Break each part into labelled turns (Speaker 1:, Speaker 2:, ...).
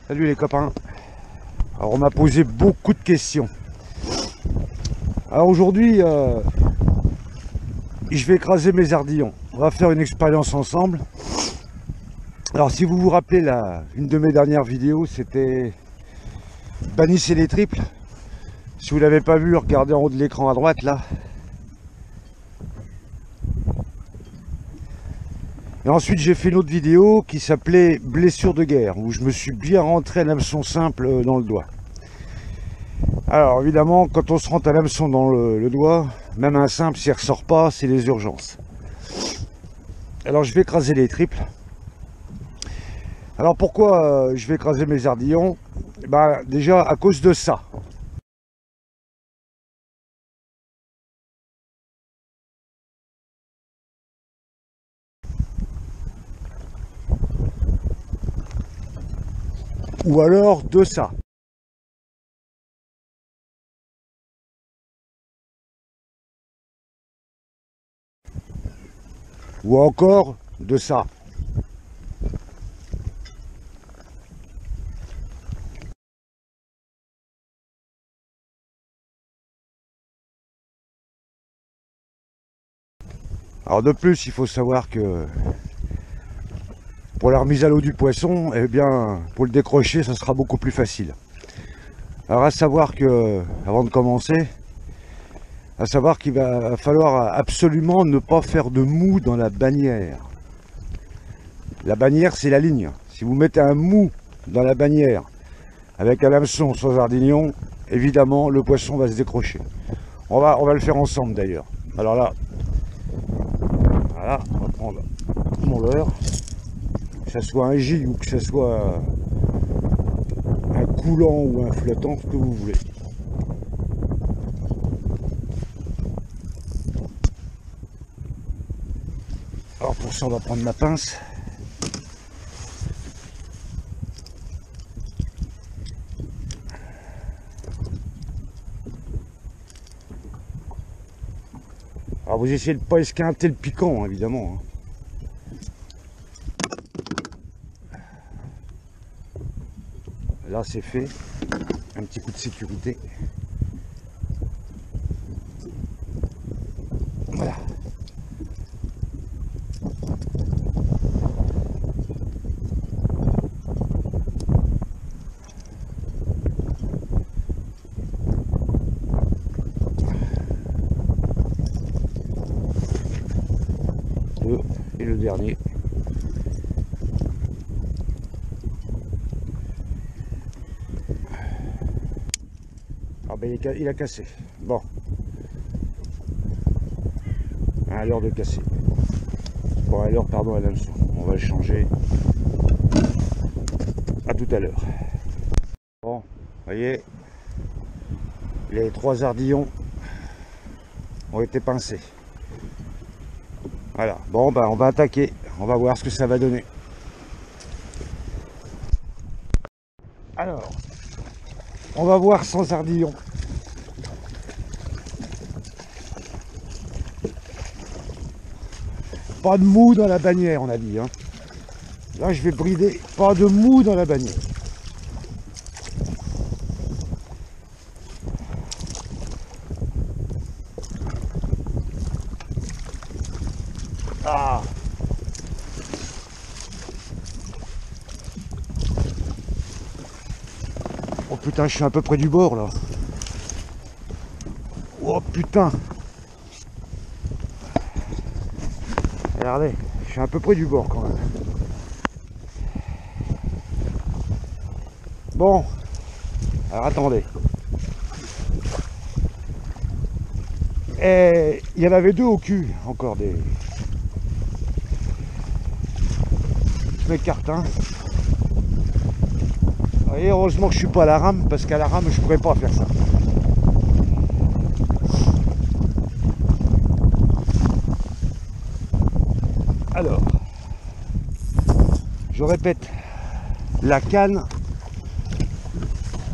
Speaker 1: Salut les copains. Alors on m'a posé beaucoup de questions. Alors aujourd'hui, je vais écraser mes ardillons. On va faire une expérience ensemble. Alors si vous vous rappelez, une de mes dernières vidéos, c'était bannissez les triples. Si vous ne l'avez pas vu, regardez en haut de l'écran à droite là. Et ensuite j'ai fait une autre vidéo qui s'appelait blessure de guerre, où je me suis bien rentré un hameçon simple dans le doigt. Alors évidemment, quand on se rentre un hameçon dans le doigt, même un simple, s'il ne ressort pas, c'est les urgences. Alors je vais écraser les triples. Alors pourquoi je vais écraser mes ardillons? Déjà à cause de ça. Ou alors de ça. Ou encore de ça. Alors de plus, il faut savoir que pour la remise à l'eau du poisson, eh bien, pour le décrocher, ça sera beaucoup plus facile. Alors à savoir que, avant de commencer, à savoir qu'il va falloir absolument ne pas faire de mou dans la bannière. La bannière, c'est la ligne. Si vous mettez un mou dans la bannière avec un hameçon sans ardillon, évidemment, le poisson va se décrocher. On va le faire ensemble d'ailleurs. Alors là, voilà, on va prendre mon leurre. Que ce soit un gille ou que ce soit un coulant ou un flottant, ce que vous voulez. Alors pour ça, on va prendre ma pince. Alors vous essayez de ne pas esquinter le piquant, évidemment. Là c'est fait, un petit coup de sécurité. Voilà. Et le dernier. Ah ben il a cassé. Bon. À l'heure de casser. Bon, à l'heure, pardon, à l'hameçon. On va le changer. À tout à l'heure. Bon, vous voyez, les 3 ardillons ont été pincés. Voilà. Bon, on va attaquer. On va voir ce que ça va donner. Alors, on va voir sans ardillon. Pas de mou dans la bannière, on a dit. Hein. Là, je vais brider. Pas de mou dans la bannière. Ah. Oh putain, je suis à peu près du bord là. Oh putain. Regardez, je suis à peu près du bord quand même. Bon, alors attendez. Et il y en avait 2 au cul, encore des... Je m'écarte, hein. Et heureusement que je suis pas à la rame, parce qu'à la rame, je pourrais pas faire ça. Alors, je répète, la canne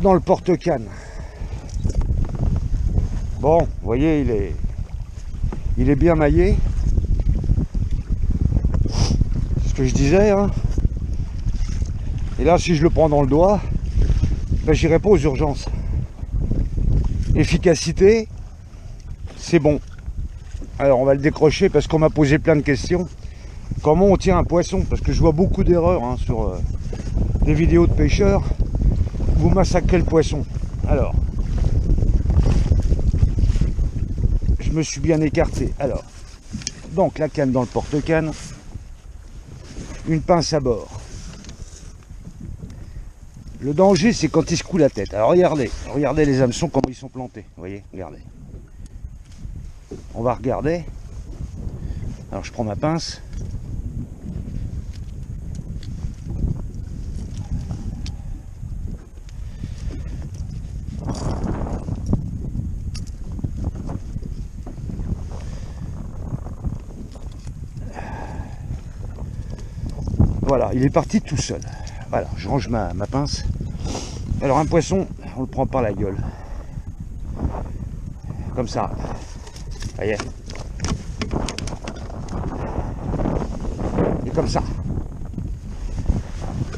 Speaker 1: dans le porte-canne. Bon, vous voyez, il est bien maillé. Ce que je disais, hein. Et là, si je le prends dans le doigt, ben, j'irai pas aux urgences. Efficacité, c'est bon. Alors on va le décrocher parce qu'on m'a posé plein de questions. Comment on tient un poisson? Parce que je vois beaucoup d'erreurs hein, sur des vidéos de pêcheurs. Vous massacrez le poisson. Alors, je me suis bien écarté. Alors, donc la canne dans le porte-canne, une pince à bord. Le danger, c'est quand il secoue la tête. Alors regardez les hameçons, comment ils sont plantés. Vous voyez, regardez. On va regarder. Alors je prends ma pince. Voilà, il est parti tout seul. Voilà, je range ma pince. Alors un poisson, on le prend par la gueule. Comme ça. Vous voyez. Et comme ça.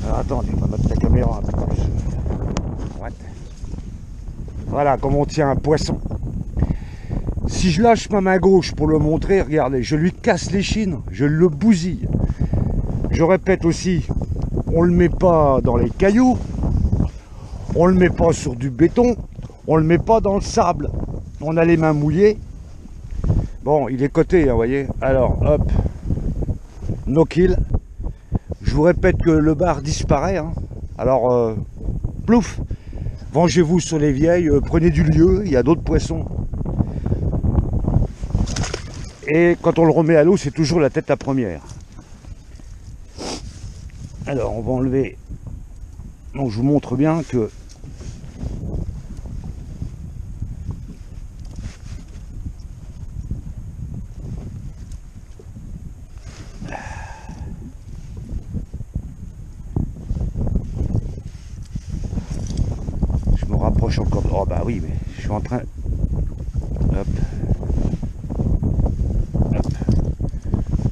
Speaker 1: Alors attendez, on va mettre la caméra un peu plus à droite. Voilà comment on tient un poisson. Si je lâche ma main gauche pour le montrer, regardez, je lui casse l'échine, je le bousille. Je répète aussi, on ne le met pas dans les cailloux, on ne le met pas sur du béton, on ne le met pas dans le sable. On a les mains mouillées. Bon, il est coté, hein, vous voyez. Alors, hop, no kill. Je vous répète que le bar disparaît. Hein. Alors, plouf, vengez-vous sur les vieilles, prenez du lieu, il y a d'autres poissons. Et quand on le remet à l'eau, c'est toujours la tête à première. Alors, on va enlever. Donc, je vous montre bien que je me rapproche encore. Oh bah oui, mais je suis en train. Hop. Hop.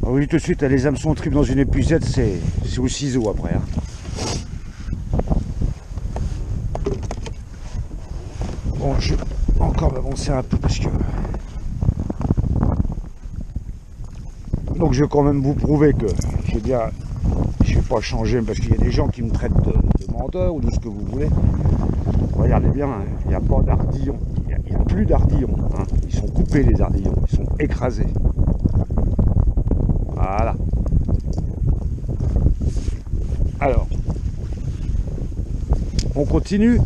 Speaker 1: Oh oui, tout de suite, les hameçons tripent dans une épuisette, c'est au ciseau après. Hein. Bon, je vais encore m'avancer un peu parce que... Donc je vais quand même vous prouver que j'ai bien... Je ne vais pas changer parce qu'il y a des gens qui me traitent de menteur ou de ce que vous voulez. Regardez bien, hein, il n'y a pas d'ardillons. Il n'y a plus d'ardillons. Hein. Ils sont coupés les ardillons, ils sont écrasés. Voilà. Alors, on continue.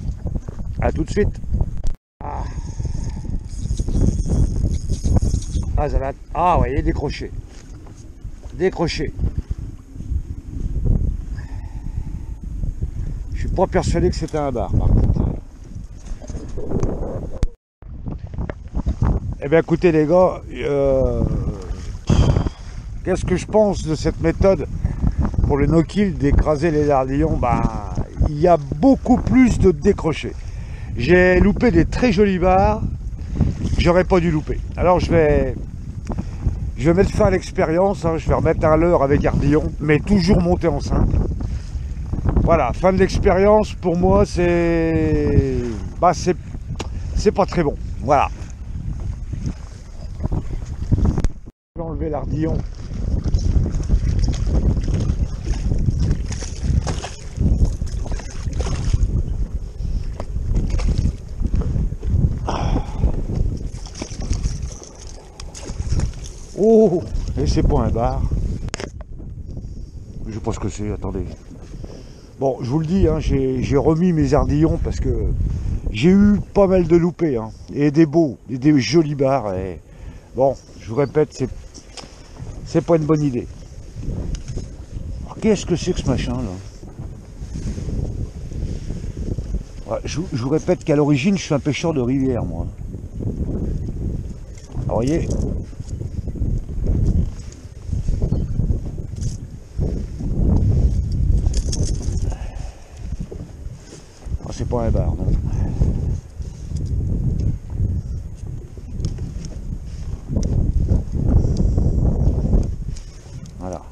Speaker 1: À tout de suite. Ah, ça va... Ah, vous voyez, décroché. Décroché. Je suis pas persuadé que c'était un bar, par contre. Eh bien, écoutez, les gars, qu'est-ce que je pense de cette méthode pour le no-kill d'écraser les lardillons? Ben, il y a beaucoup plus de décrochés. J'ai loupé des très jolis bars, j'aurais pas dû louper. Alors je vais mettre fin à l'expérience, hein, je vais remettre un leurre avec ardillon, mais toujours monter en simple. Voilà, fin de l'expérience, pour moi c'est... Bah c'est pas très bon, voilà. Je vais enlever l'ardillon. Oh, et c'est pas un bar. Je sais pas ce que c'est, attendez. Bon, je vous le dis, hein, j'ai remis mes ardillons parce que j'ai eu pas mal de loupés. Hein, et des beaux, et des jolis bars. Et bon, je vous répète, c'est pas une bonne idée. Qu'est-ce que c'est que ce machin là? Ouais, je vous répète qu'à l'origine, je suis un pêcheur de rivière, moi. Alors, voyez. Oh, c'est pas un bar, non. Voilà.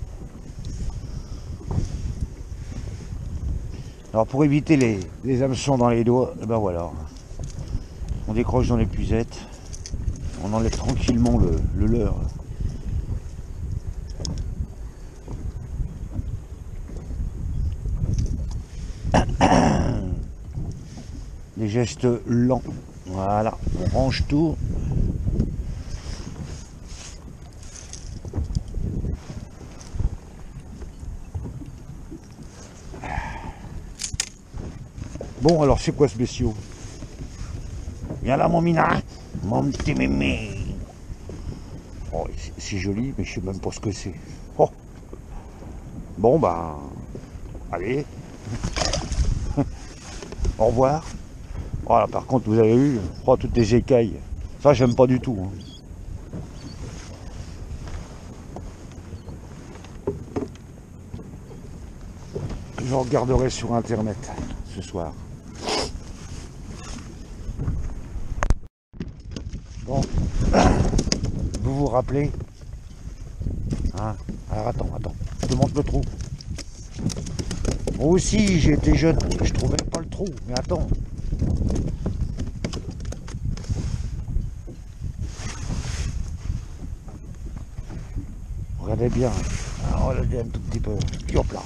Speaker 1: Alors pour éviter les hameçons dans les doigts, ben voilà, on décroche dans l'épuisette, on enlève tranquillement le leurre. Des gestes lents, voilà, on range tout. Bon, alors c'est quoi ce bestiau? Viens là mon mina, mon petit mémé. Oh, c'est joli, mais je sais même pas ce que c'est. Oh. Bon bah, allez. Au revoir. Voilà, par contre, vous avez vu, oh, toutes les écailles. Ça, j'aime pas du tout. Hein. Je regarderai sur internet ce soir. Bon, vous vous rappelez hein? Alors attends, je te montre le trou. Moi aussi, j'ai été jeune, je trouvais pas le trou, mais attends. Regardez bien. Alors, regardez un tout petit peu. Hop là.